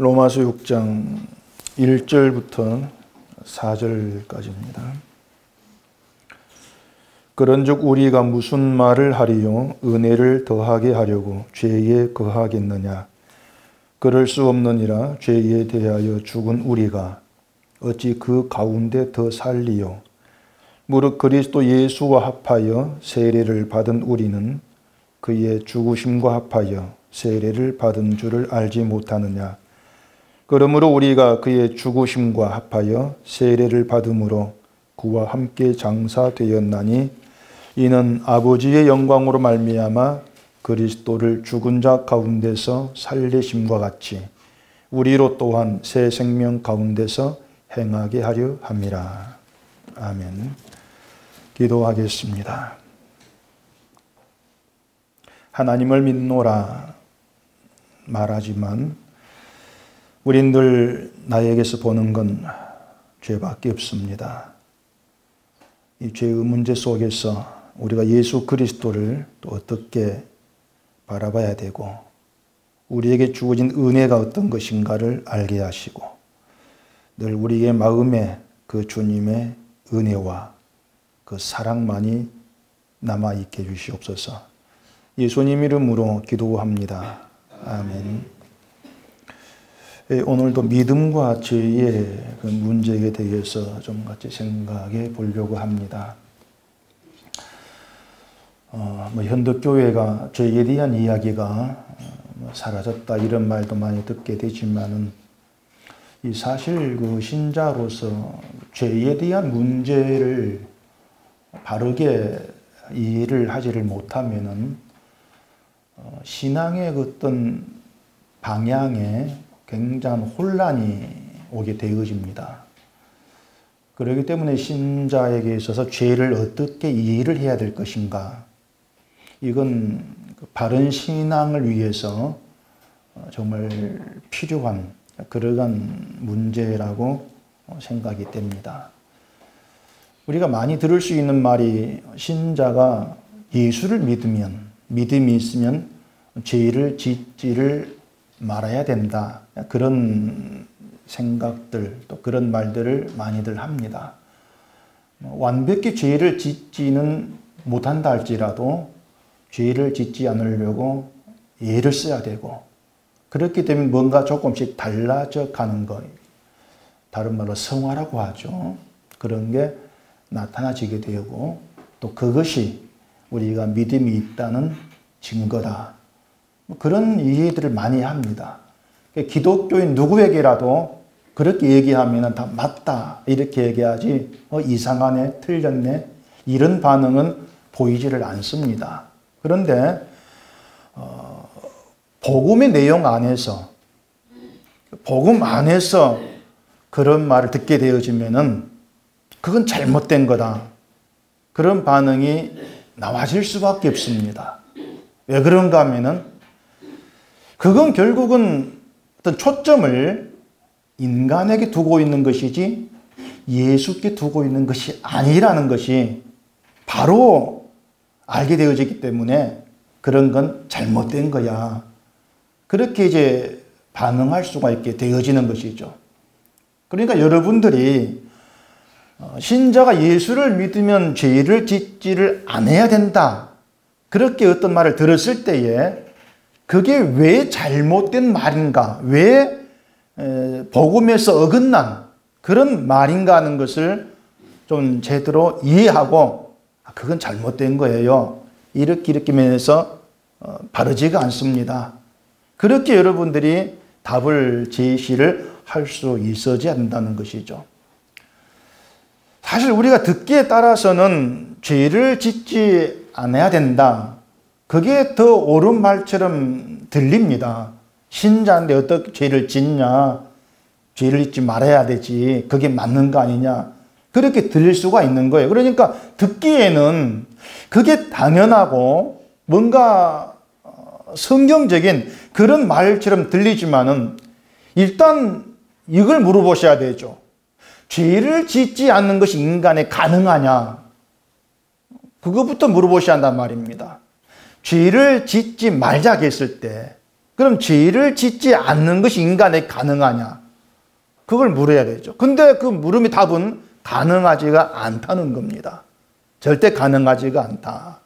로마서 6장 1절부터 4절까지입니다. 그런즉 우리가 무슨 말을 하리요? 은혜를 더하게 하려고 죄에 거하겠느냐? 그럴 수 없느니라. 죄에 대하여 죽은 우리가 어찌 그 가운데 더 살리요? 무릇 그리스도 예수와 합하여 세례를 받은 우리는 그의 죽으심과 합하여 세례를 받은 줄을 알지 못하느냐? 그러므로 우리가 그의 죽으심과 합하여 세례를 받음으로 그와 함께 장사되었나니 이는 아버지의 영광으로 말미암아 그리스도를 죽은 자 가운데서 살리심과 같이 우리로 또한 새 생명 가운데서 행하게 하려 함이라. 아멘. 기도하겠습니다. 하나님을 믿노라 말하지만 우린 늘 나에게서 보는 건 죄밖에 없습니다. 이 죄의 문제 속에서 우리가 예수 그리스도를 또 어떻게 바라봐야 되고 우리에게 주어진 은혜가 어떤 것인가를 알게 하시고 늘 우리의 마음에 그 주님의 은혜와 그 사랑만이 남아있게 해주시옵소서. 예수님 이름으로 기도합니다. 아멘. 오늘도 믿음과 죄의 그 문제에 대해서 좀 같이 생각해 보려고 합니다. 현대교회가 죄에 대한 이야기가 사라졌다 이런 말도 많이 듣게 되지만은 이 사실 그 신자로서 죄에 대한 문제를 바르게 이해를 하지를 못하면은 신앙의 어떤 방향에 굉장한 혼란이 오게 되어집니다. 그렇기 때문에 신자에게 있어서 죄를 어떻게 이해를 해야 될 것인가, 이건 바른 신앙을 위해서 정말 필요한 그러한 문제라고 생각이 됩니다. 우리가 많이 들을 수 있는 말이 신자가 예수를 믿으면, 믿음이 있으면 죄를 짓지를 말아야 된다. 그런 생각들, 또 그런 말들을 많이들 합니다. 완벽히 죄를 짓지는 못한다 할지라도 죄를 짓지 않으려고 예를 써야 되고, 그렇기 때문에 뭔가 조금씩 달라져 가는 것, 다른 말로 성화라고 하죠. 그런 게 나타나지게 되고, 또 그것이 우리가 믿음이 있다는 증거다. 그런 이해들을 많이 합니다. 기독교인 누구에게라도 그렇게 얘기하면 다 맞다 이렇게 얘기하지 이상하네, 틀렸네 이런 반응은 보이지를 않습니다. 그런데 복음의 내용 안에서, 복음 안에서 그런 말을 듣게 되어지면은 그건 잘못된 거다, 그런 반응이 나와질 수밖에 없습니다. 왜 그런가 하면은 그건 결국은 어떤 초점을 인간에게 두고 있는 것이지 예수께 두고 있는 것이 아니라는 것이 바로 알게 되어지기 때문에 그런 건 잘못된 거야, 그렇게 이제 반응할 수가 있게 되어지는 것이죠. 그러니까 여러분들이 신자가 예수를 믿으면 죄를 짓지를 않아야 된다, 그렇게 어떤 말을 들었을 때에 그게 왜 잘못된 말인가, 왜 복음에서 어긋난 그런 말인가 하는 것을 좀 제대로 이해하고 그건 잘못된 거예요, 이렇게 면에서 바르지가 않습니다. 그렇게 여러분들이 답을 제시를 할 수 있어야 한다는 것이죠. 사실 우리가 듣기에 따라서는 죄를 짓지 않아야 된다, 그게 더 옳은 말처럼 들립니다. 신자인데 어떻게 죄를 짓냐, 죄를 짓지 말아야 되지, 그게 맞는 거 아니냐, 그렇게 들릴 수가 있는 거예요. 그러니까 듣기에는 그게 당연하고 뭔가 성경적인 그런 말처럼 들리지만은 일단 이걸 물어보셔야 되죠. 죄를 짓지 않는 것이 인간에 가능하냐, 그것부터 물어보셔야 한단 말입니다. 죄를 짓지 말자 했을 때 그럼 죄를 짓지 않는 것이 인간에게 가능하냐? 그걸 물어야 되죠. 근데 그 물음의 답은 가능하지가 않다는 겁니다. 절대 가능하지가 않다.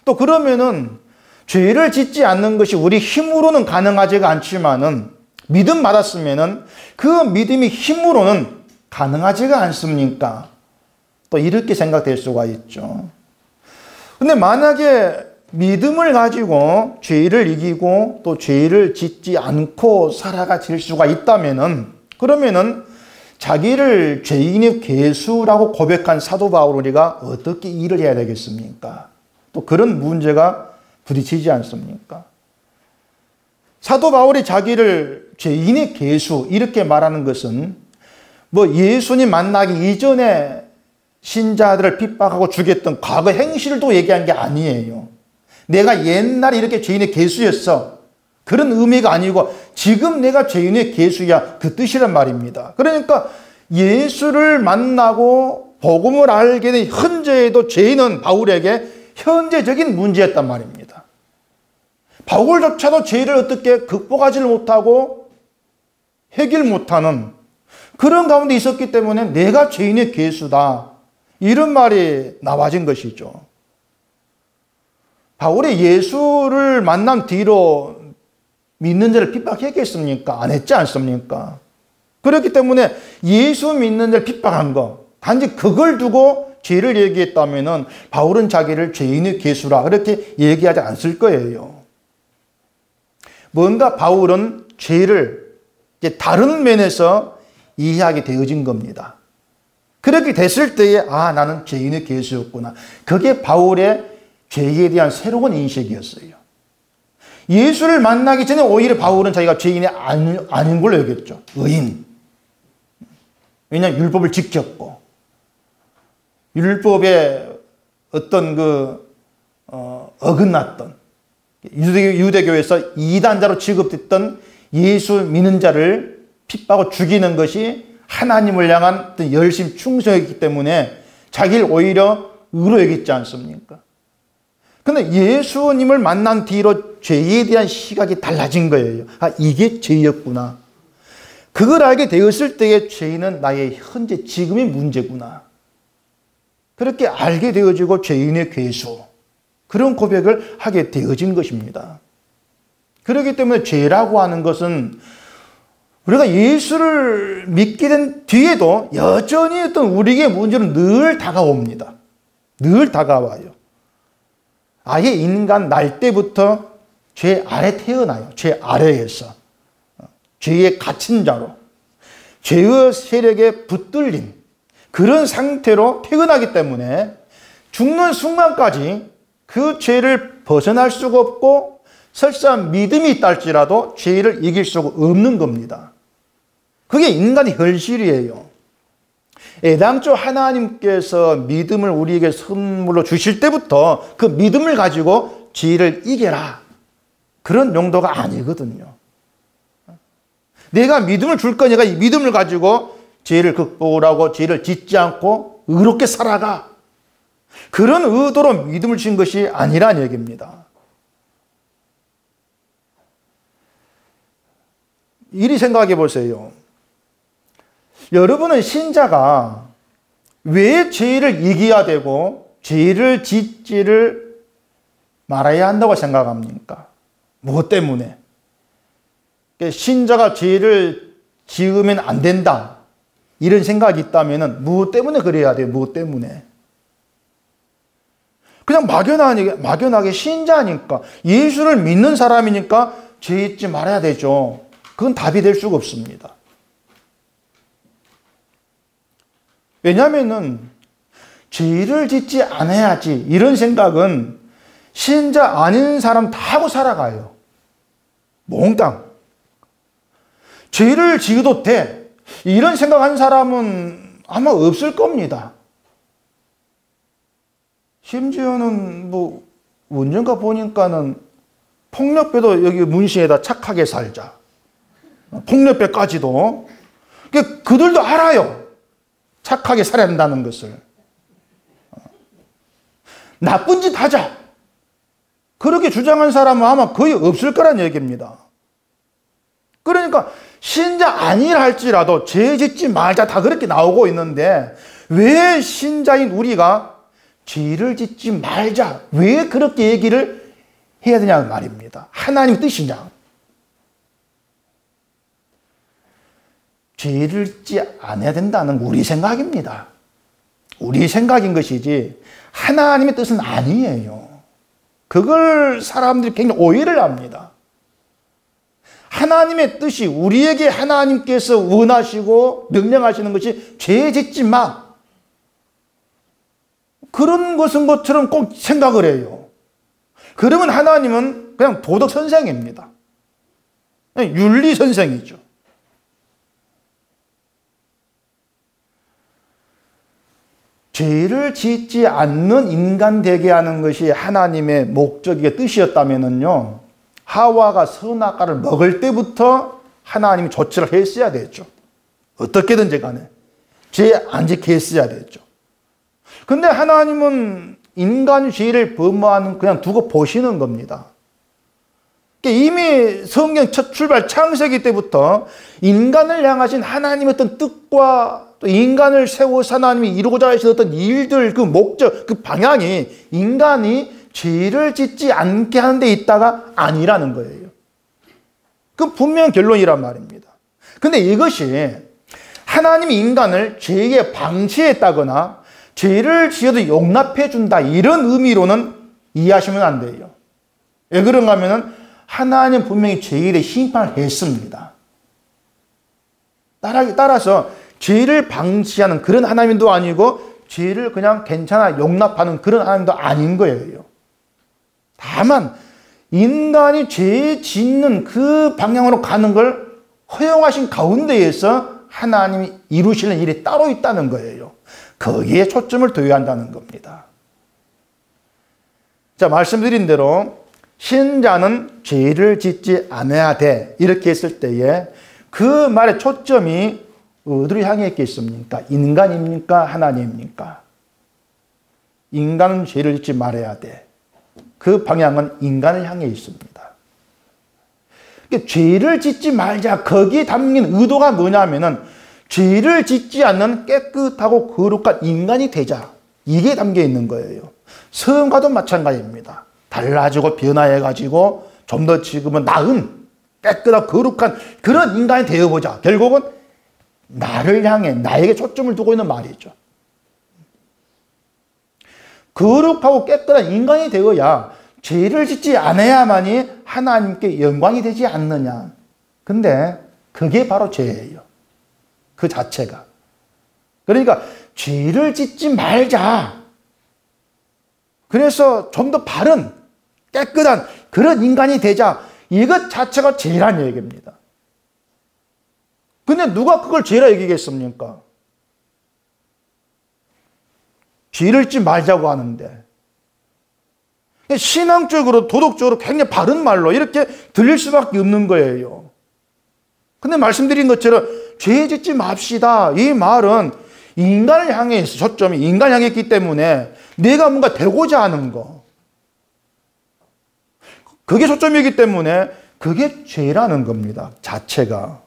또 그러면은 죄를 짓지 않는 것이 우리 힘으로는 가능하지가 않지만은 믿음 받았으면은 그 믿음이 힘으로는 가능하지가 않습니까? 또 이렇게 생각될 수가 있죠. 근데 만약에 믿음을 가지고 죄를 이기고 또 죄를 짓지 않고 살아가질 수가 있다면은 그러면은 자기를 죄인의 괴수라고 고백한 사도 바울이가 어떻게 일을 해야 되겠습니까? 또 그런 문제가 부딪히지 않습니까? 사도 바울이 자기를 죄인의 괴수 이렇게 말하는 것은 뭐 예수님 만나기 이전에 신자들을 핍박하고 죽였던 과거 행실도 얘기한 게 아니에요. 내가 옛날에 이렇게 죄인의 괴수였어. 그런 의미가 아니고 지금 내가 죄인의 괴수야. 그 뜻이란 말입니다. 그러니까 예수를 만나고 복음을 알게 된 현재에도 죄인은 바울에게 현재적인 문제였단 말입니다. 바울조차도 죄를 어떻게 극복하지를 못하고 해결 못하는 그런 가운데 있었기 때문에 내가 죄인의 괴수다. 이런 말이 나와진 것이죠. 바울이 예수를 만난 뒤로 믿는 자를 핍박했겠습니까? 안 했지 않습니까? 그렇기 때문에 예수 믿는 자를 핍박한 거, 단지 그걸 두고 죄를 얘기했다면 바울은 자기를 죄인의 괴수라 그렇게 얘기하지 않을 거예요. 뭔가 바울은 죄를 이제 다른 면에서 이해하게 되어진 겁니다. 그렇게 됐을 때에 나는 죄인의 괴수였구나. 그게 바울의 죄에 대한 새로운 인식이었어요. 예수를 만나기 전에 오히려 바울은 자기가 죄인이 아닌 걸로 여겼죠. 의인. 왜냐하면 율법을 지켰고 율법에 어떤 어긋났던 유대교에서 이단자로 취급됐던 예수 믿는 자를 핍박하고 죽이는 것이 하나님을 향한 어떤 열심 충성이기 때문에 자기를 오히려 의로 여겼지 않습니까? 근데 예수님을 만난 뒤로 죄에 대한 시각이 달라진 거예요. 이게 죄였구나. 그걸 알게 되었을 때의 죄인은 나의 현재 지금의 문제구나. 그렇게 알게 되어지고 죄인의 괴수. 그런 고백을 하게 되어진 것입니다. 그렇기 때문에 죄라고 하는 것은 우리가 예수를 믿게 된 뒤에도 여전히 어떤 우리에게 문제는 늘 다가옵니다. 늘 다가와요. 아예 인간 날 때부터 죄 아래 태어나요. 죄 아래에서. 죄에 갇힌 자로. 죄의 세력에 붙들린 그런 상태로 태어나기 때문에 죽는 순간까지 그 죄를 벗어날 수가 없고 설사 믿음이 있다 할지라도 죄를 이길 수가 없는 겁니다. 그게 인간의 현실이에요. 애당초 하나님께서 믿음을 우리에게 선물로 주실 때부터 그 믿음을 가지고 죄를 이겨라. 그런 용도가 아니거든요. 내가 믿음을 줄 거니까 이 믿음을 가지고 죄를 극복을 하고 죄를 짓지 않고 의롭게 살아가. 그런 의도로 믿음을 준 것이 아니란 얘기입니다. 이리 생각해 보세요. 여러분은 신자가 왜 죄를 이겨야 되고 죄를 짓지를 말아야 한다고 생각합니까? 무엇 때문에? 신자가 죄를 지으면 안 된다. 이런 생각이 있다면 무엇 때문에 그래야 돼요? 무엇 때문에? 그냥 막연하게 신자니까 예수를 믿는 사람이니까 죄 짓지 말아야 되죠. 그건 답이 될 수가 없습니다. 왜냐하면 죄를 짓지 않아야지 이런 생각은 신자 아닌 사람 다 하고 살아가요. 몽땅. 죄를 지어도 돼. 이런 생각하는 사람은 아마 없을 겁니다. 심지어는 언젠가 보니까는 폭력배도 여기 문신에다 착하게 살자. 폭력배까지도. 그들도 알아요. 착하게 살아야 한다는 것을. 나쁜 짓 하자. 그렇게 주장한 사람은 아마 거의 없을 거란 얘기입니다. 그러니까 신자 아니라 할지라도 죄 짓지 말자 다 그렇게 나오고 있는데 왜 신자인 우리가 죄를 짓지 말자 왜 그렇게 얘기를 해야 되냐 말입니다. 하나님의 뜻이냐. 죄를 짓지 않아야 된다는 우리 생각입니다. 우리 생각인 것이지 하나님의 뜻은 아니에요. 그걸 사람들이 굉장히 오해를 합니다. 하나님의 뜻이 우리에게 하나님께서 원하시고 명령하시는 것이 죄 짓지 마. 그런 것처럼 꼭 생각을 해요. 그러면 하나님은 그냥 도덕 선생입니다. 윤리 선생이죠. 죄를 짓지 않는 인간 되게 하는 것이 하나님의 목적이고 뜻이었다면요, 하와가 선악과를 먹을 때부터 하나님이 조치를 했어야 됐죠. 어떻게든지 간에 죄 안 짓게 했어야 됐죠. 근데 하나님은 인간의 죄를 범하는 그냥 두고 보시는 겁니다. 이미 성경 첫 출발 창세기 때부터 인간을 향하신 하나님의 어떤 뜻과 또 인간을 세워서 하나님이 이루고자 하신 어떤 일들, 그 목적, 그 방향이 인간이 죄를 짓지 않게 하는 데 있다가 아니라는 거예요. 그 분명 결론이란 말입니다. 근데 이것이 하나님이 인간을 죄에 방치했다거나 죄를 지어도 용납해 준다 이런 의미로는 이해하시면 안 돼요. 왜 그런가 하면은 하나님 분명히 죄에 대해 심판을 했습니다. 따라서 죄를 방치하는 그런 하나님도 아니고 죄를 그냥 괜찮아 용납하는 그런 하나님도 아닌 거예요. 다만 인간이 죄 짓는 그 방향으로 가는 걸 허용하신 가운데에서 하나님이 이루시는 일이 따로 있다는 거예요. 거기에 초점을 둬야 한다는 겁니다. 자, 말씀드린 대로 신자는 죄를 짓지 않아야 돼 이렇게 했을 때에 그 말의 초점이 어디로 향해 있겠습니까? 인간입니까? 하나님입니까? 인간은 죄를 짓지 말아야 돼. 그 방향은 인간을 향해 있습니다. 그러니까 죄를 짓지 말자 거기에 담긴 의도가 뭐냐면은 죄를 짓지 않는 깨끗하고 거룩한 인간이 되자 이게 담겨 있는 거예요. 성과도 마찬가지입니다. 달라지고 변화해가지고 좀 더 지금은 나은 깨끗하고 거룩한 그런 인간이 되어보자. 결국은 나를 향해 나에게 초점을 두고 있는 말이죠. 거룩하고 깨끗한 인간이 되어야 죄를 짓지 않아야만이 하나님께 영광이 되지 않느냐. 근데 그게 바로 죄예요. 그 자체가. 그러니까 죄를 짓지 말자. 그래서 좀 더 바른 깨끗한 그런 인간이 되자. 이것 자체가 죄란 얘기입니다. 근데 누가 그걸 죄라 얘기겠습니까? 죄를 짓지 말자고 하는데 신앙적으로 도덕적으로 굉장히 바른 말로 이렇게 들릴 수밖에 없는 거예요. 근데 말씀드린 것처럼 죄 짓지 맙시다. 이 말은 인간을 향해 있어. 초점이 인간을 향해 있기 때문에 내가 뭔가 되고자 하는 거. 그게 초점이기 때문에 그게 죄라는 겁니다. 자체가.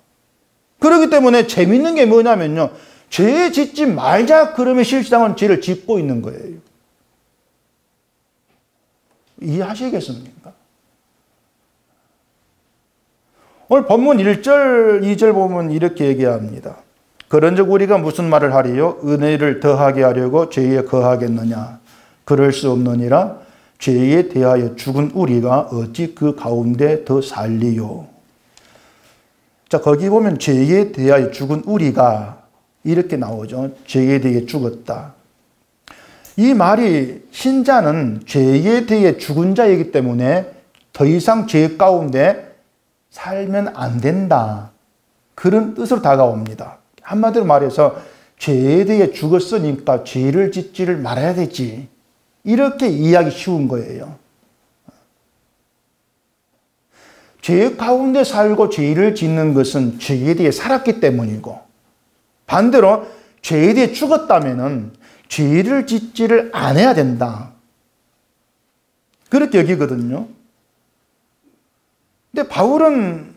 그렇기 때문에 재밌는 게 뭐냐면요. 죄 짓지 말자 그러면 실상은 죄를 짓고 있는 거예요. 이해하시겠습니까? 오늘 본문 1절, 2절 보면 이렇게 얘기합니다. 그런즉 우리가 무슨 말을 하리요? 은혜를 더하게 하려고 죄에 거하겠느냐? 그럴 수 없느니라. 죄에 대하여 죽은 우리가 어찌 그 가운데 더 살리요? 자, 거기 보면 죄에 대하여 죽은 우리가 이렇게 나오죠. 죄에 대해 죽었다. 이 말이 신자는 죄에 대해 죽은 자이기 때문에 더 이상 죄 가운데 살면 안 된다. 그런 뜻으로 다가옵니다. 한마디로 말해서 죄에 대해 죽었으니까 죄를 짓지를 말아야 되지. 이렇게 이해하기 쉬운 거예요. 죄 가운데 살고 죄를 짓는 것은 죄에 대해 살았기 때문이고 반대로 죄에 대해 죽었다면은 죄를 짓지를 않아야 된다. 그렇게 여기거든요. 근데 바울은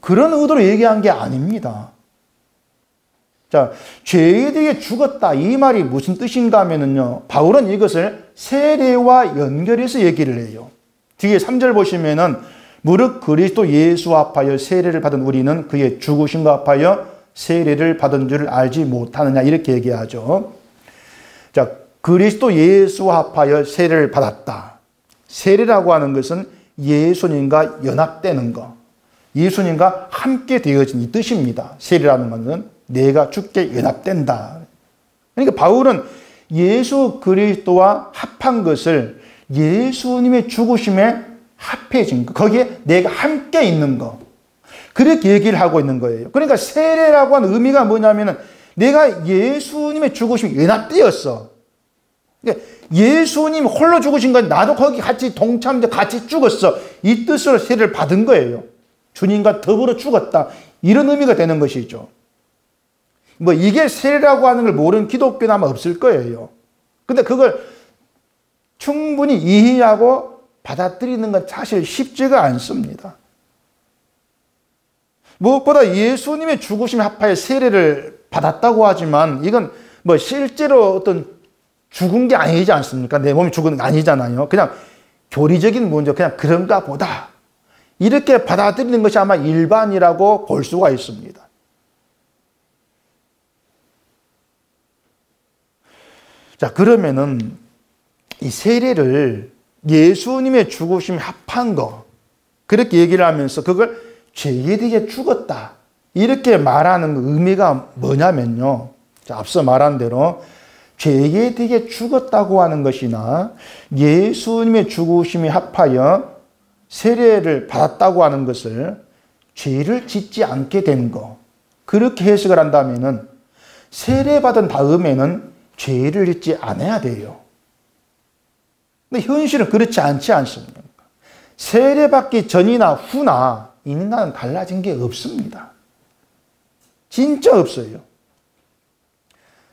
그런 의도로 얘기한 게 아닙니다. 자, 죄에 대해 죽었다. 이 말이 무슨 뜻인가 하면은요, 바울은 이것을 세례와 연결해서 얘기를 해요. 뒤에 3절 보시면은, 무릇 그리스도 예수 합하여 세례를 받은 우리는 그의 죽으심과 합하여 세례를 받은 줄을 알지 못하느냐. 이렇게 얘기하죠. 자, 그리스도 예수 합하여 세례를 받았다. 세례라고 하는 것은 예수님과 연합되는 것. 예수님과 함께 되어진 이 뜻입니다. 세례라는 것은 내가 주께 연합된다. 그러니까 바울은 예수 그리스도와 합한 것을 예수님의 죽으심에 합해진 것, 거기에 내가 함께 있는 것, 그렇게 얘기를 하고 있는 거예요. 그러니까 세례라고 하는 의미가 뭐냐면은 내가 예수님의 죽으심에 연합되었어. 그러니까 예수님 홀로 죽으신 건 나도 거기 같이 동참돼 같이 죽었어. 이 뜻으로 세례를 받은 거예요. 주님과 더불어 죽었다. 이런 의미가 되는 것이죠. 뭐 이게 세례라고 하는 걸 모르는 기독교는 아마 없을 거예요. 근데 그걸 충분히 이해하고 받아들이는 건 사실 쉽지가 않습니다. 무엇보다 예수님의 죽으심에 합하여 세례를 받았다고 하지만 이건 뭐 실제로 어떤 죽은 게 아니지 않습니까? 내 몸이 죽은 게 아니잖아요. 그냥 교리적인 문제, 그냥 그런가 보다. 이렇게 받아들이는 것이 아마 일반이라고 볼 수가 있습니다. 자, 그러면은 이 세례를 예수님의 죽으심에 합한 거, 그렇게 얘기를 하면서 그걸 죄에 대해 죽었다. 이렇게 말하는 의미가 뭐냐면요. 자, 앞서 말한 대로 죄에 대해 죽었다고 하는 것이나 예수님의 죽으심에 합하여 세례를 받았다고 하는 것을 죄를 짓지 않게 된 거. 그렇게 해석을 한다면은 세례받은 다음에는 죄를 짓지 않아야 돼요. 근데 현실은 그렇지 않지 않습니까? 세례받기 전이나 후나 인간은 달라진 게 없습니다. 진짜 없어요.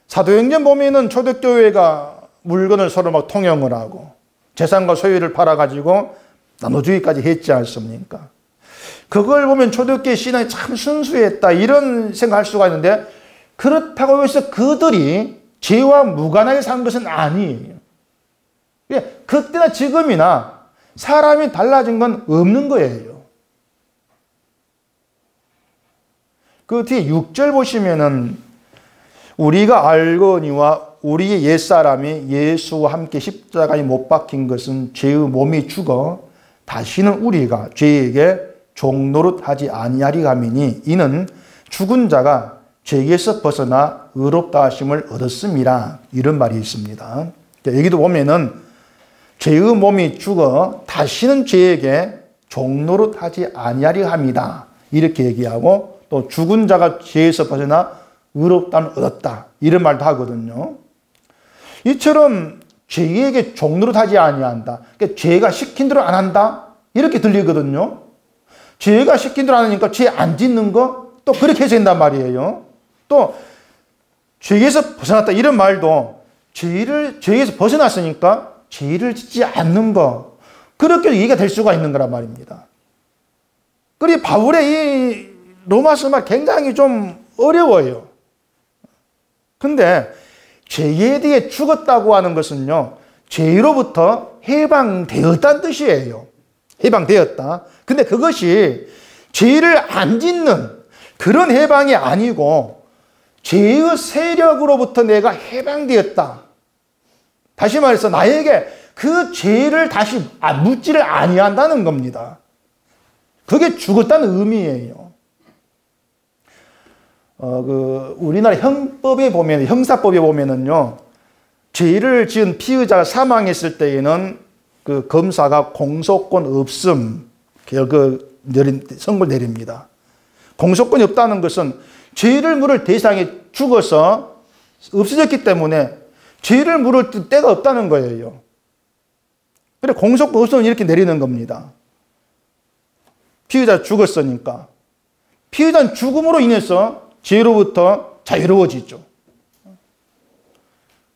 사도행전 보면은 초대교회가 물건을 서로 막 통용을 하고 재산과 소유를 팔아가지고 나눠주기까지 했지 않습니까? 그걸 보면 초대교회 신앙이 참 순수했다 이런 생각할 수가 있는데 그렇다고 해서 그들이 죄와 무관하게 산 것은 아니에요. 그때나 지금이나 사람이 달라진 건 없는 거예요. 그 뒤에 6절 보시면은 우리가 알거니와 우리의 옛사람이 예수와 함께 십자가에 못 박힌 것은 죄의 몸이 죽어 다시는 우리가 죄에게 종노릇하지 아니하리 함이니 이는 죽은 자가 죄에서 벗어나 의롭다 하심을 얻었음이라. 이런 말이 있습니다. 여기도 보면은 죄의 몸이 죽어 다시는 죄에게 종노릇하지 아니하리 함이다. 이렇게 얘기하고 또 죽은 자가 죄에서 벗어나 의롭다는 얻었다. 이런 말도 하거든요. 이처럼 죄에게 종노릇하지 아니한다. 그러니까 죄가 시킨 대로 안 한다. 이렇게 들리거든요. 죄가 시킨 대로 안 하니까 죄 안 짓는 거 또 그렇게 해석한단 말이에요. 또 죄에서 벗어났다. 이런 말도 죄에서 벗어났으니까 죄를 짓지 않는 거. 그렇게 얘기가 될 수가 있는 거란 말입니다. 그리고 바울의 이 로마서 말 굉장히 좀 어려워요. 근데 죄에 대해 죽었다고 하는 것은요, 죄로부터 해방되었다는 뜻이에요. 해방되었다. 근데 그것이 죄를 안 짓는 그런 해방이 아니고 죄의 세력으로부터 내가 해방되었다. 다시 말해서 나에게 그 죄를 다시 묻지를 아니한다는 겁니다. 그게 죽었다는 의미예요. 우리나라 형법에 보면, 형사법에 보면은요, 죄를 지은 피의자가 사망했을 때에는 그 검사가 공소권 없음, 선고를 내립니다. 공소권이 없다는 것은 죄를 물을 대상이 죽어서 없어졌기 때문에 죄를 물을 때가 없다는 거예요. 그래, 공소권 없으면 이렇게 내리는 겁니다. 피의자 죽었으니까. 피의자는 죽음으로 인해서 죄로부터 자유로워지죠.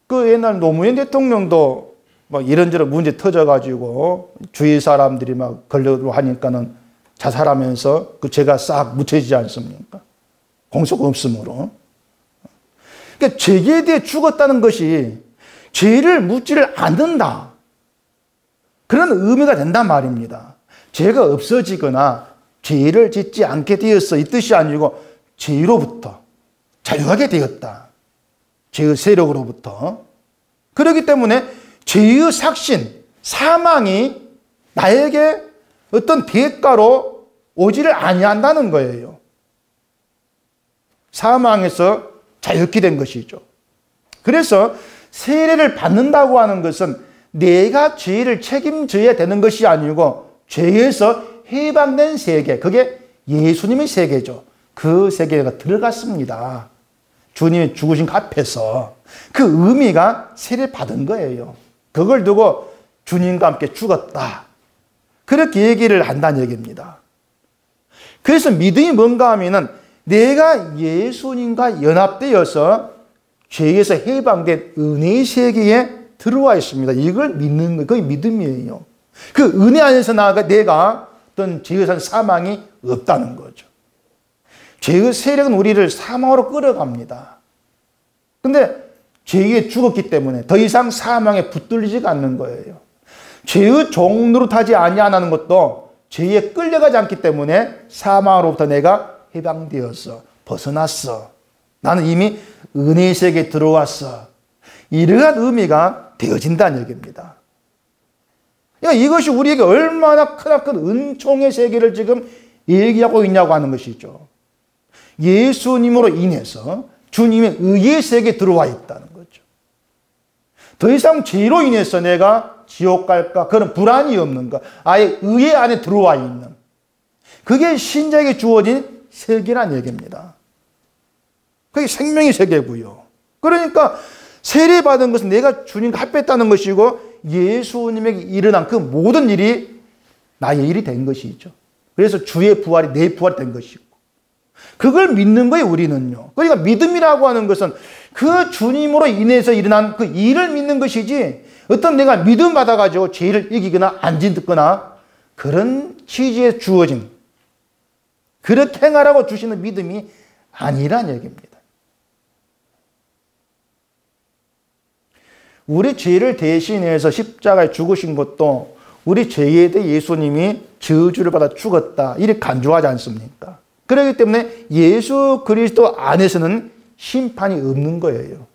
그 옛날 노무현 대통령도 막 이런저런 문제 터져가지고 주위 사람들이 막 걸려고 하니까는 자살하면서 그 죄가 싹 묻혀지지 않습니까? 공소가 없으므로. 그러니까 죄에 대해 죽었다는 것이 죄를 묻지를 않는다. 그런 의미가 된단 말입니다. 죄가 없어지거나 죄를 짓지 않게 되었어 이 뜻이 아니고 죄로부터 자유하게 되었다. 죄의 세력으로부터. 그렇기 때문에 죄의 삭신, 사망이 나에게 어떤 대가로 오지를 아니한다는 거예요. 사망에서 자유케 된 것이죠. 그래서 세례를 받는다고 하는 것은 내가 죄를 책임져야 되는 것이 아니고 죄에서 해방된 세계, 그게 예수님의 세계죠. 그 세계가 들어갔습니다. 주님이 죽으신 그 앞에서 그 의미가 세례 받은 거예요. 그걸 두고 주님과 함께 죽었다. 그렇게 얘기를 한다는 얘기입니다. 그래서 믿음이 뭔가 하면은 내가 예수님과 연합되어서 죄에서 해방된 은혜의 세계에 들어와 있습니다. 이걸 믿는 거, 그게 믿음이에요. 그 은혜 안에서 나아가 내가 어떤 죄의 사망이 없다는 거죠. 죄의 세력은 우리를 사망으로 끌어갑니다. 근데 죄에 죽었기 때문에 더 이상 사망에 붙들리지가 않는 거예요. 죄의 종 노릇하지 아니하는 것도 죄에 끌려가지 않기 때문에 사망으로부터 내가 해방되었어. 벗어났어. 나는 이미 은혜의 세계에 들어왔어. 이러한 의미가 되어진다는 얘기입니다. 그러니까 이것이 우리에게 얼마나 크나큰 은총의 세계를 지금 얘기하고 있냐고 하는 것이죠. 예수님으로 인해서 주님의 의의 세계에 들어와 있다는 거죠. 더 이상 죄로 인해서 내가 지옥 갈까 그런 불안이 없는 것, 아예 의의 안에 들어와 있는, 그게 신자에게 주어진 세계란 얘기입니다. 그게 생명의 세계고요. 그러니까 세례받은 것은 내가 주님과 합했다는 것이고 예수님에게 일어난 그 모든 일이 나의 일이 된 것이죠. 그래서 주의 부활이 내 부활이 된 것이고 그걸 믿는 거예요, 우리는요. 그러니까 믿음이라고 하는 것은 그 주님으로 인해서 일어난 그 일을 믿는 것이지 어떤 내가 믿음 받아가지고 죄를 이기거나 안 짓거나 그런 취지에 주어진 그렇게 행하라고 주시는 믿음이 아니란 얘기입니다. 우리 죄를 대신해서 십자가에 죽으신 것도 우리 죄에 대해 예수님이 저주를 받아 죽었다 이렇게 간주하지 않습니까? 그렇기 때문에 예수 그리스도 안에서는 심판이 없는 거예요.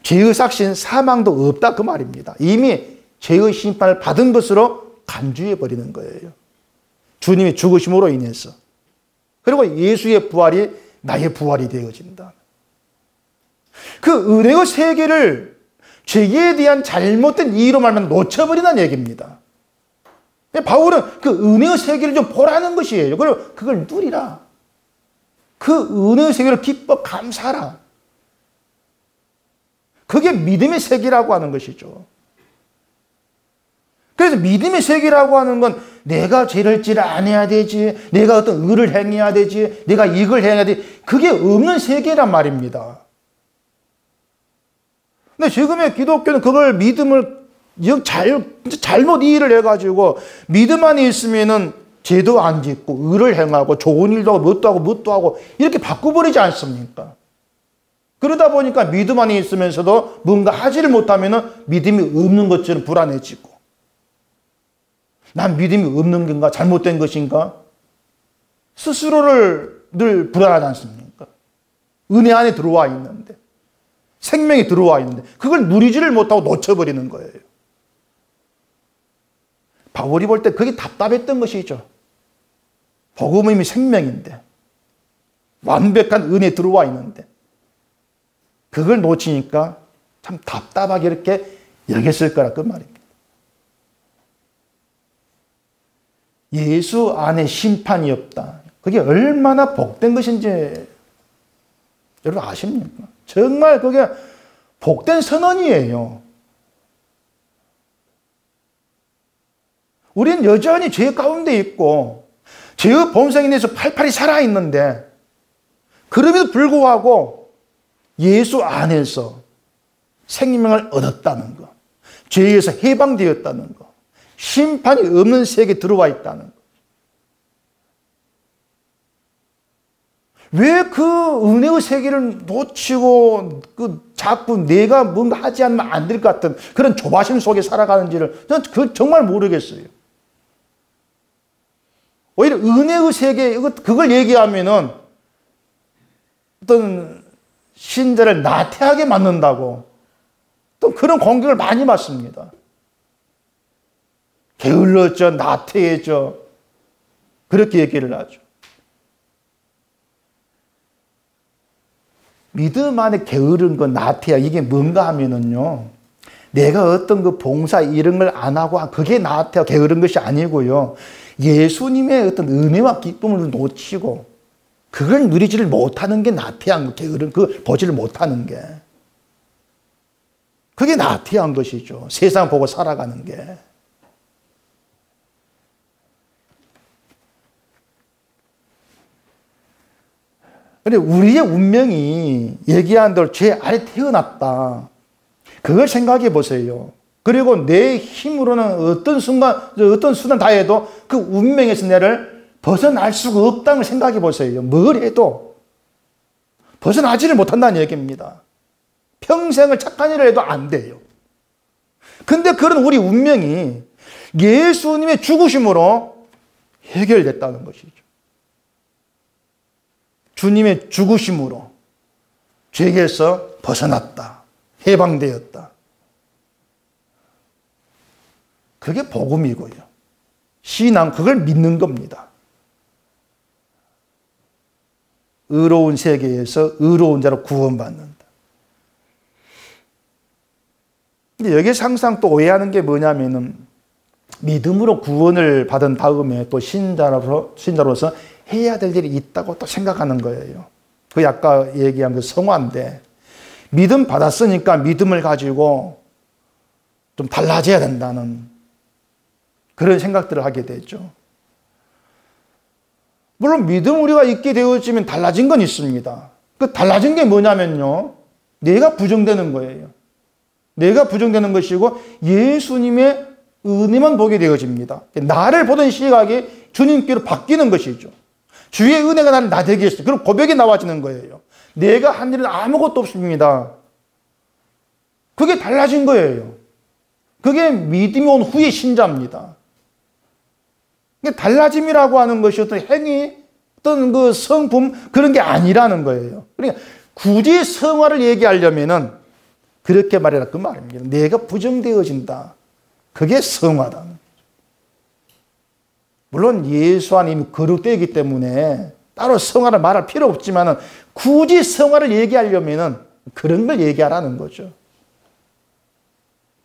죄의 삭신 사망도 없다 그 말입니다. 이미 죄의 심판을 받은 것으로 간주해 버리는 거예요. 주님이 죽으심으로 인해서. 그리고 예수의 부활이 나의 부활이 되어진다. 그 은혜의 세계를 죄에 대한 잘못된 이유로 말하면 놓쳐버리는 얘기입니다. 바울은 그 은혜의 세계를 좀 보라는 것이에요. 그리고 그걸 누리라. 그 은혜의 세계를 기뻐 감사하라. 그게 믿음의 세계라고 하는 것이죠. 그래서 믿음의 세계라고 하는 건 내가 죄를 지를 안 해야 되지, 내가 어떤 의를 행해야 되지, 내가 이걸 해야 되지, 그게 없는 세계란 말입니다. 근데 지금의 기독교는 그걸 믿음을 잘못 이해를 해가지고 믿음 안에 있으면은 죄도 안 짓고 의를 행하고 좋은 일도 하고 뭣도 하고 이렇게 바꿔버리지 않습니까? 그러다 보니까 믿음 안에 있으면서도 뭔가 하지를 못하면은 믿음이 없는 것처럼 불안해지고 난 믿음이 없는 건가? 잘못된 것인가? 스스로를 늘 불안하지 않습니까? 은혜 안에 들어와 있는데 생명이 들어와 있는데 그걸 누리지를 못하고 놓쳐버리는 거예요. 바울이 볼 때 그게 답답했던 것이죠. 복음은 이미 생명인데 완벽한 은혜에 들어와 있는데 그걸 놓치니까 참 답답하게 이렇게 여겼을 거라 그 말입니다. 예수 안에 심판이 없다. 그게 얼마나 복된 것인지 여러분 아십니까? 정말 그게 복된 선언이에요. 우리는 여전히 죄 가운데 있고 죄의 본성에 대해서 팔팔이 살아있는데 그럼에도 불구하고 예수 안에서 생명을 얻었다는 것. 죄에서 해방되었다는 것, 심판이 없는 세계에 들어와 있다는 것. 왜 그 은혜의 세계를 놓치고 자꾸 내가 뭔가 하지 않으면 안 될 것 같은 그런 조바심 속에 살아가는지를 저는 정말 모르겠어요. 오히려 은혜의 세계, 그걸 얘기하면은 어떤 신자를 나태하게 만든다고 또 그런 공격을 많이 받습니다. 게을러져, 나태해져. 그렇게 얘기를 하죠. 믿음 안에 게으른 건 나태야. 이게 뭔가 하면은요, 내가 어떤 그 봉사 이런 걸 안 하고 그게 나태하 게으른 것이 아니고요. 예수님의 어떤 은혜와 기쁨을 놓치고 그걸 누리지를 못하는 게 나태한 거, 게으른 그 보지를 못하는 게. 그게 나태한 것이죠. 세상 보고 살아가는 게. 근데 우리의 운명이 얘기한 대로 죄 아래 태어났다. 그걸 생각해 보세요. 그리고 내 힘으로는 어떤 수단 다 해도 그 운명에서 나를 벗어날 수가 없다는 걸 생각해 보세요. 뭘 해도 벗어나지를 못한다는 얘기입니다. 평생을 착한 일을 해도 안 돼요. 근데 그런 우리 운명이 예수님의 죽으심으로 해결됐다는 것이죠. 주님의 죽으심으로 죄에서 벗어났다. 해방되었다. 그게 복음이고요. 신앙, 그걸 믿는 겁니다. 의로운 세계에서 의로운 자로 구원받는다. 근데 여기서 항상 또 오해하는 게 뭐냐면은 믿음으로 구원을 받은 다음에 또 신자로서 해야 될 일이 있다고 또 생각하는 거예요. 그 아까 얘기한 그 성화인데 믿음 받았으니까 믿음을 가지고 좀 달라져야 된다는 그런 생각들을 하게 되죠. 물론 믿음 우리가 있게 되어지면 달라진 건 있습니다. 그 달라진 게 뭐냐면요. 내가 부정되는 거예요. 내가 부정되는 것이고 예수님의 은혜만 보게 되어집니다. 나를 보던 시각이 주님께로 바뀌는 것이죠. 주의 은혜가 나를 나되게 했어요. 그리고 고백이 나와지는 거예요. 내가 한 일은 아무것도 없습니다. 그게 달라진 거예요. 그게 믿음이 온 후의 신자입니다. 달라짐이라고 하는 것이 어떤 행위, 어떤 그 성품, 그런 게 아니라는 거예요. 그러니까 굳이 성화를 얘기하려면은 그렇게 말해라 그 말입니다. 내가 부정되어진다. 그게 성화다. 물론 예수 안에 이미 거룩되기 때문에 따로 성화를 말할 필요 없지만 굳이 성화를 얘기하려면 그런 걸 얘기하라는 거죠.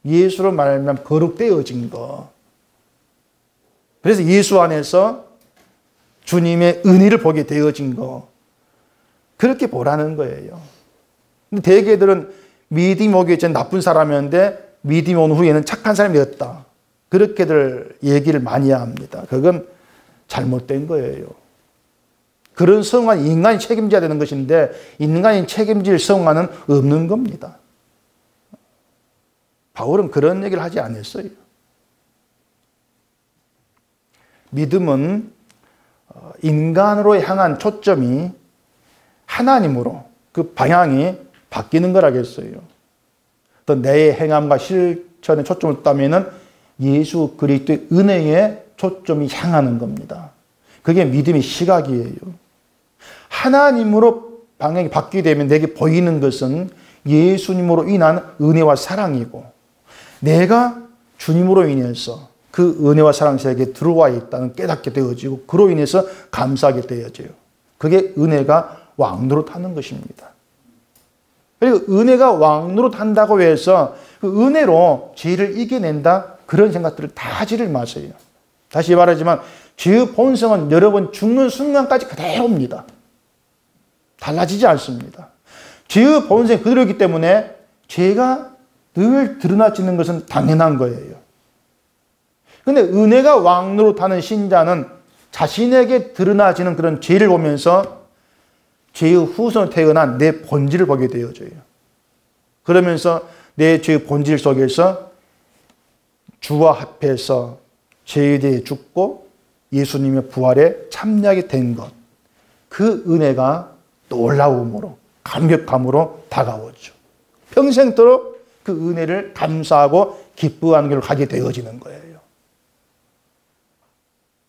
예수로 말하면 거룩되어진 거. 그래서 예수 안에서 주님의 은혜를 보게 되어진 거. 그렇게 보라는 거예요. 근데 대개들은 믿음이 오기 전에 나쁜 사람이었는데 믿음이 온 후에는 착한 사람이었다. 그렇게들 얘기를 많이 합니다. 그건 잘못된 거예요. 그런 성화는 인간이 책임져야 되는 것인데 인간이 책임질 성화는 없는 겁니다. 바울은 그런 얘기를 하지 않았어요. 믿음은 인간으로 향한 초점이 하나님으로 그 방향이 바뀌는 거라겠어요. 또 내 행함과 실천에 초점을 뒀다면은 예수 그리스도의 은혜에 초점이 향하는 겁니다. 그게 믿음의 시각이에요. 하나님으로 방향이 바뀌게 되면 내게 보이는 것은 예수님으로 인한 은혜와 사랑이고 내가 주님으로 인해서 그 은혜와 사랑 세계에 들어와 있다는 깨닫게 되어지고 그로 인해서 감사하게 되어져요. 그게 은혜가 왕노릇하는 것입니다. 그리고 은혜가 왕노릇한다고 해서 그 은혜로 죄를 이겨낸다 그런 생각들을 다 하지를 마세요. 다시 말하지만 죄의 본성은 여러분 죽는 순간까지 그대로입니다. 달라지지 않습니다. 죄의 본성이 그대로이기 때문에 죄가 늘 드러나지는 것은 당연한 거예요. 그런데 은혜가 왕노릇하는 신자는 자신에게 드러나지는 그런 죄를 보면서 죄의 후손으로 태어난 내 본질을 보게 되어져요. 그러면서 내 죄의 본질 속에서 주와 합해서 죄에 대해 죽고 예수님의 부활에 참여하게 된 것, 그 은혜가 놀라움으로 감격함으로 다가오죠. 평생도록 그 은혜를 감사하고 기뻐하는 길을 가게 되어지는 거예요.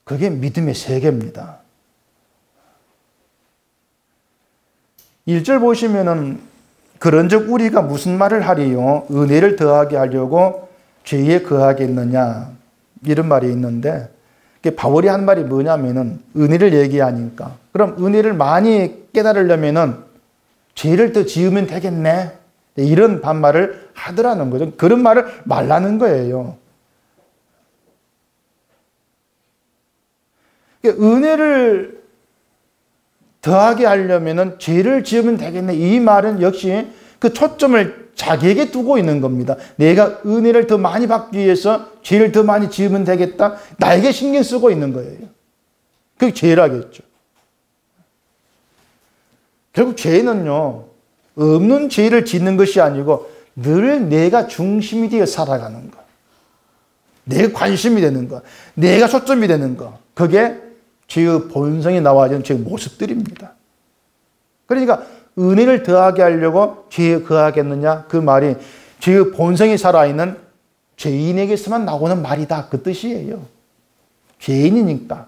그게 믿음의 세계입니다. 1절 보시면은 그런즉 우리가 무슨 말을 하리요? 은혜를 더하게 하려고 죄에 거하겠느냐? 이런 말이 있는데 바울이 한 말이 뭐냐면은 은혜를 얘기하니까 그럼 은혜를 많이 깨달으려면은 죄를 더 지으면 되겠네. 이런 반말을 하더라는 거죠. 그런 말을 말라는 거예요. 은혜를 더하게 하려면은 죄를 지으면 되겠네. 이 말은 역시 그 초점을 자기에게 두고 있는 겁니다. 내가 은혜를 더 많이 받기 위해서 죄를 더 많이 지으면 되겠다. 나에게 신경 쓰고 있는 거예요. 그게 죄라겠죠. 결국 죄는요, 없는 죄를 짓는 것이 아니고 늘 내가 중심이 되어 살아가는 것. 내가 관심이 되는 것. 내가 초점이 되는 것. 그게 죄의 본성이 나와지는 죄의 모습들입니다. 그러니까 은혜를 더하게 하려고 죄에 거하겠느냐? 그 말이 죄의 본성이 살아있는 죄인에게서만 나오는 말이다. 그 뜻이에요. 죄인이니까.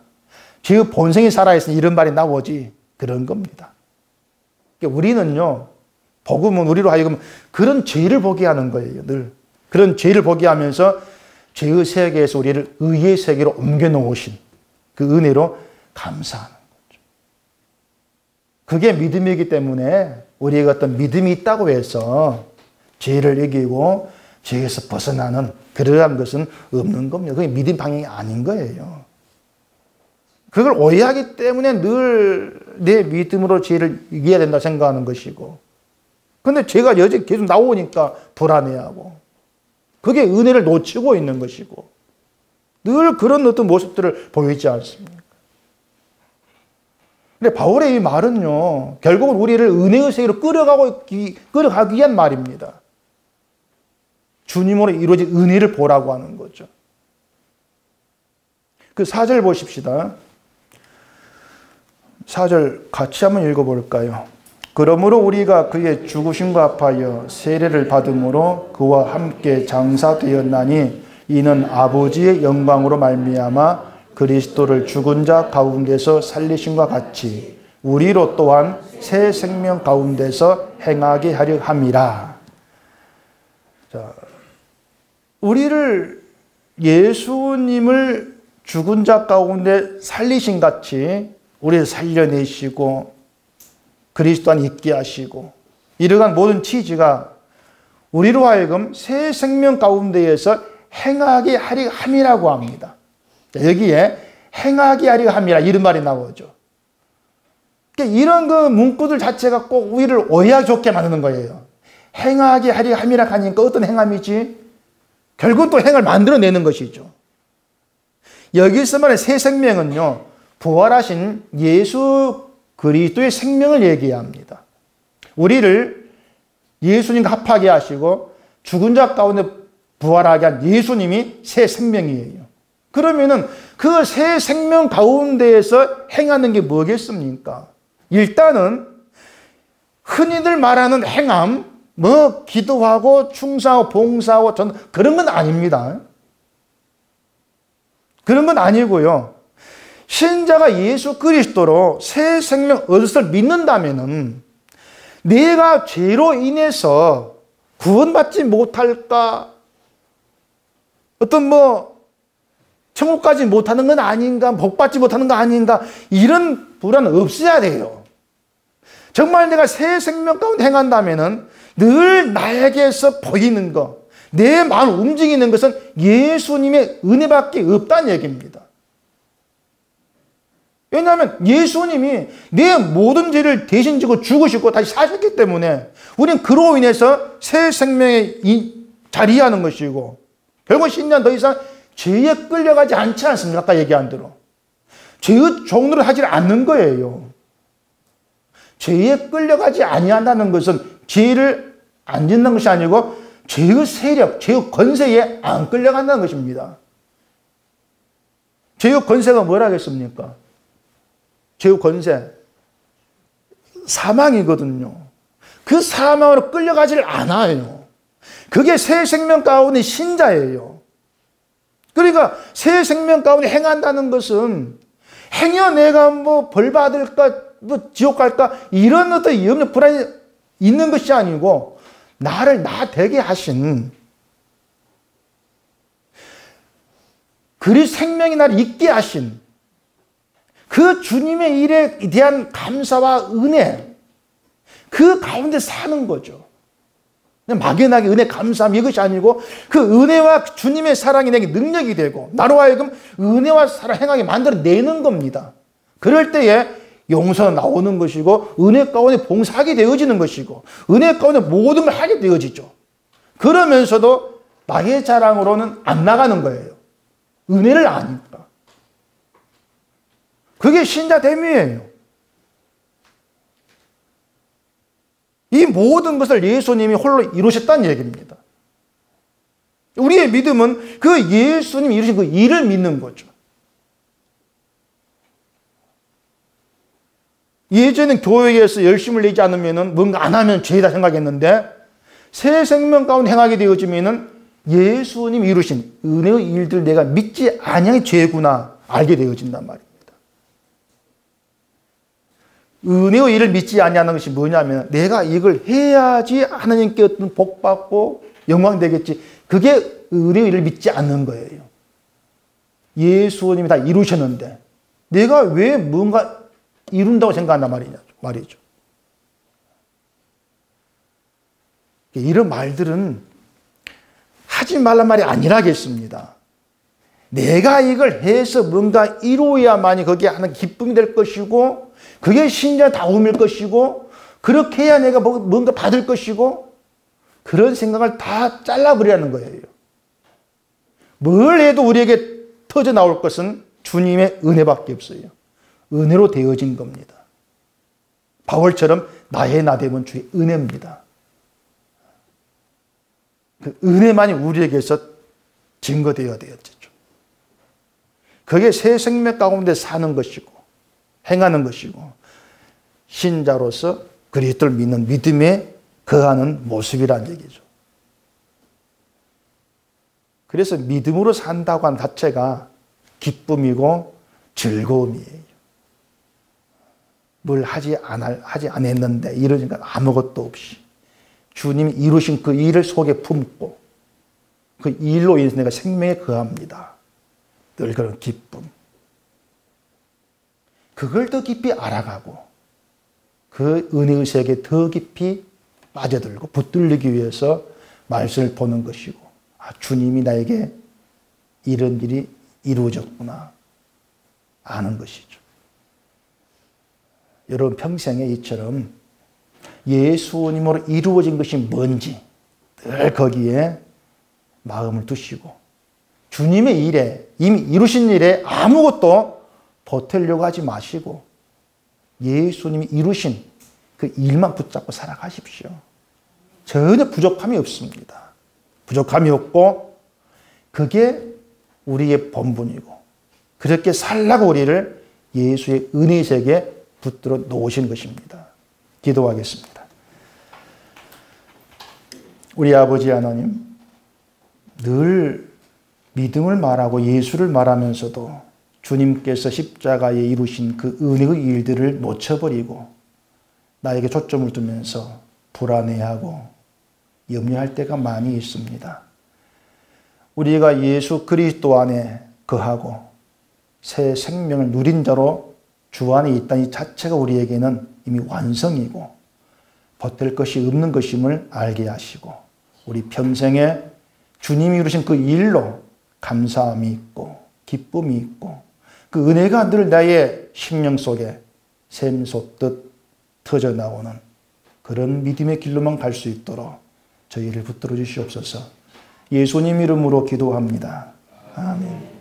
죄의 본성이 살아있으니 이런 말이 나오지. 그런 겁니다. 그러니까 우리는요, 복음은 우리로 하여금 그런 죄를 보게 하는 거예요. 늘. 그런 죄를 보게 하면서 죄의 세계에서 우리를 의의 세계로 옮겨 놓으신 그 은혜로 감사하는 거죠. 그게 믿음이기 때문에 우리가 어떤 믿음이 있다고 해서 죄를 이기고 죄에서 벗어나는 그러한 것은 없는 겁니다. 그게 믿음 방향이 아닌 거예요. 그걸 오해하기 때문에 늘 내 믿음으로 죄를 이겨야 된다 생각하는 것이고, 근데 죄가 여전히 계속 나오니까 불안해하고, 그게 은혜를 놓치고 있는 것이고, 늘 그런 어떤 모습들을 보이지 않습니까? 근데 바울의 이 말은요, 결국은 우리를 은혜의 세계로 끌어가기 위한 말입니다. 주님으로 이루어진 은혜를 보라고 하는 거죠. 그 4절 보십시다. 4절 같이 한번 읽어볼까요? 그러므로 우리가 그의 죽으심과 합하여 세례를 받음으로 그와 함께 장사되었나니 이는 아버지의 영광으로 말미암아 그리스도를 죽은 자 가운데서 살리심과 같이 우리로 또한 새 생명 가운데서 행하게 하려 함이라. 자, 우리를 예수님을 죽은 자 가운데 살리신 같이 우리를 살려내시고 그리스도 안에 있게 하시고, 이러한 모든 취지가 우리로 하여금 새 생명 가운데에서 행하게 하려 함이라고 합니다. 여기에 행하게 하려 함이라 이런 말이 나오죠. 그러니까 이런 그 문구들 자체가 꼭 우리를 오해하기 좋게 만드는 거예요. 행하게 하려 함이라 하니까 어떤 행함이지? 결국은 또 행을 만들어내는 것이죠. 여기서 말하는 새 생명은요, 부활하신 예수 그리스도의 생명을 얘기합니다. 우리를 예수님과 합하게 하시고 죽은 자 가운데 부활하게 한 예수님이 새 생명이에요. 그러면은 그 새 생명 가운데에서 행하는 게 뭐겠습니까? 일단은 흔히들 말하는 행함, 뭐 기도하고 충성하고 봉사하고 그런 건 아닙니다. 그런 건 아니고요. 신자가 예수 그리스도로 새 생명 얻을 믿는다면은 내가 죄로 인해서 구원받지 못할까? 어떤 천국 가지 못하는 건 아닌가? 복받지 못하는 거 아닌가? 이런 불안은 없어야 돼요. 정말 내가 새 생명 가운데 행한다면은 늘 나에게서 보이는 것, 내 마음을 움직이는 것은 예수님의 은혜밖에 없다는 얘기입니다. 왜냐하면 예수님이 내 모든 죄를 대신 지고 죽으시고 다시 사셨기 때문에 우리는 그로 인해서 새 생명에 자리하는 것이고, 결국 신자는 더 이상 죄에 끌려가지 않지 않습니까? 아까 얘기한 대로. 죄의 종로를 하지 않는 거예요. 죄에 끌려가지 아니한다는 것은 죄를 안 짓는 것이 아니고 죄의 세력, 죄의 권세에 안 끌려간다는 것입니다. 죄의 권세가 뭐라겠습니까? 죄의 권세, 사망이거든요. 그 사망으로 끌려가질 않아요. 그게 새 생명 가운데 신자예요. 그러니까 새 생명 가운데 행한다는 것은 행여 내가 뭐 벌 받을까, 뭐 지옥 갈까 이런 어떤 염려 불안이 있는 것이 아니고 나를 나 되게 하신 그리스도 생명이 나를 있게 하신 그 주님의 일에 대한 감사와 은혜, 그 가운데 사는 거죠. 막연하게 은혜 감사함 이것이 아니고 그 은혜와 주님의 사랑이 내게 능력이 되고 나로 하여금 은혜와 사랑 행하게 만들어내는 겁니다. 그럴 때에 용서가 나오는 것이고 은혜 가운데 봉사하게 되어지는 것이고 은혜 가운데 모든 걸 하게 되어지죠. 그러면서도 나의 자랑으로는 안 나가는 거예요. 은혜를 아니까. 그게 신자 됨이에요. 이 모든 것을 예수님이 홀로 이루셨다는 얘기입니다. 우리의 믿음은 그 예수님이 이루신 그 일을 믿는 거죠. 예전엔 교회에서 열심을 내지 않으면 뭔가 안 하면 죄다 생각했는데 새 생명 가운데 행하게 되어지면 예수님이 이루신 은혜의 일들 내가 믿지 아니하게 죄구나 알게 되어진단 말입니다. 은혜의 일을 믿지 아니하는 것이 뭐냐면 내가 이걸 해야지 하나님께 어떤 복 받고 영광 되겠지. 그게 은혜의 일을 믿지 않는 거예요. 예수님이 다 이루셨는데 내가 왜 뭔가 이룬다고 생각한단 말이죠. 이런 말들은 하지 말란 말이 아니라겠습니다. 내가 이걸 해서 뭔가 이루어야만이 거기에 하는 기쁨이 될 것이고 그게 신자 다움일 것이고 그렇게 해야 내가 뭔가 받을 것이고 그런 생각을 다 잘라버리라는 거예요. 뭘 해도 우리에게 터져 나올 것은 주님의 은혜밖에 없어요. 은혜로 되어진 겁니다. 바울처럼 나의 나됨은 주의 은혜입니다. 그 은혜만이 우리에게서 증거되어야 되었죠. 그게 새 생명 가운데 사는 것이고 행하는 것이고 신자로서 그리스도를 믿는 믿음에 거하는 모습이란 얘기죠. 그래서 믿음으로 산다고 하는 자체가 기쁨이고 즐거움이에요. 뭘 하지 않았는데 이러니까 아무것도 없이 주님이 이루신 그 일을 속에 품고 그 일로 인해서 내가 생명에 거합니다. 늘 그런 기쁨. 그걸 더 깊이 알아가고 그 은혜의 세계에 더 깊이 빠져들고 붙들리기 위해서 말씀을 보는 것이고 주님이 나에게 이런 일이 이루어졌구나 아는 것이죠. 여러분 평생에 이처럼 예수님으로 이루어진 것이 뭔지 늘 거기에 마음을 두시고 주님의 일에 이미 이루신 일에 아무것도 보태려고 하지 마시고 예수님이 이루신 그 일만 붙잡고 살아가십시오. 전혀 부족함이 없습니다. 부족함이 없고 그게 우리의 본분이고 그렇게 살라고 우리를 예수의 은혜의 세계에 붙들어 놓으신 것입니다. 기도하겠습니다. 우리 아버지 하나님, 늘 믿음을 말하고 예수를 말하면서도 주님께서 십자가에 이루신 그 은혜의 일들을 놓쳐버리고 나에게 초점을 두면서 불안해하고 염려할 때가 많이 있습니다. 우리가 예수 그리스도 안에 거하고 새 생명을 누린 자로 주 안에 있다는 이 자체가 우리에게는 이미 완성이고 버틸 것이 없는 것임을 알게 하시고 우리 평생에 주님이 이루신 그 일로 감사함이 있고 기쁨이 있고 그 은혜가 늘 나의 심령 속에 샘솟듯 터져나오는 그런 믿음의 길로만 갈 수 있도록 저희를 붙들어 주시옵소서. 예수님 이름으로 기도합니다. 아멘.